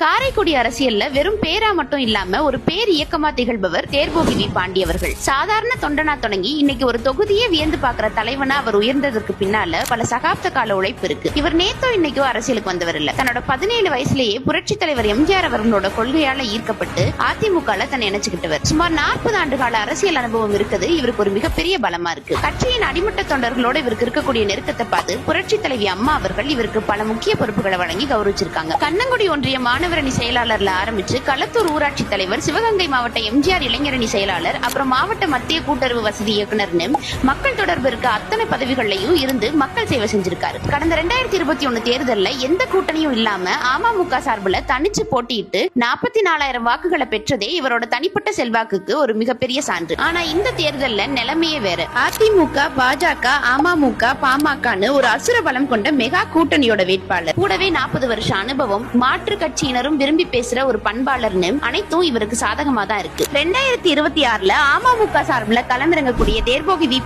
காரைக்குடி அரசியல்ல வெறும் பேரா மட்டும் இல்லாம ஒரு பேர் இயக்கமா திகழ்பவர் தேர்போகி வி பாண்டியவர்கள். சாதாரண தொண்டனா தொடங்கி இன்னைக்கு ஒரு தொகுதியே வியந்து பாக்குற தலைவனா அவர் உயர்ந்ததற்கு பின்னால பல சகாப்த கால உழைப்பு இருக்கு. இவர் நேத்தோ இன்னைக்கோ அரசியலுக்கு வந்தவர் இல்ல. தன்னோட 17 வயசுலேயே புரட்சி தலைவர் எம்ஜிஆர் அவர்களோட கொள்கையால ஈர்க்கப்பட்டு அதிமுக தன்னை இணைச்சுக்கிட்டவர். சுமார் 40 ஆண்டு கால அரசியல் அனுபவம் இருக்குது. இவருக்கு ஒரு மிகப்பெரிய பலமா இருக்கு. கட்சியின் அடிமட்ட தொண்டர்களோட இவருக்கு இருக்கக்கூடிய நெருக்கத்தை பார்த்து புரட்சி தலைவி அம்மா அவர்கள் இவருக்கு பல முக்கிய பொறுப்புகளை வழங்கி கௌரவிச்சிருக்காங்க. கண்ணங்குடி ஒன்றிய மாணவரணி செயலாளர்ல ஆரம்பிச்சு களத்தூர் ஊராட்சி தலைவர், சிவகங்கை மாவட்ட எம்ஜிஆர் இளைஞரணி செயலாளர், அப்புறம் மாவட்ட மத்திய கூட்டுறவு வசதி இயக்குநர்னு மக்கள் தொடர்பு இருக்க அத்தனை பதவிகளையும் இருந்து மக்கள் சேவை செஞ்சிருக்காரு. கடந்த 2021 தேர்தல்ல எந்த கூட்டணியும் இல்லாம அமமுக சார்பில் தனிச்சு போட்டியிட்டு 44,000 வாக்குகளை பெற்றதே இவரோட தனிப்பட்ட செல்வாக்குக்கு ஒரு மிகப்பெரிய சான்று. ஆனா இந்த தேர்தல்ல நிலைமையே வேற. அதிமுக, பாஜக, அமமுக, பாமகன்னு ஒரு அசுர பலம் கொண்ட மெகா கூட்டணியோட வேட்பாளர், கூடவே 40 வருஷ அனுபவம், மாற்று கட்சியினரும் விரும்பி பேசுற ஒரு பண்பாளர்னு அனைத்தும் இவருக்கு சாதகமா தான் இருக்கு. 2026ல அமமுக சார்பில் களமிறங்கக்கூடிய தேர்போகி வி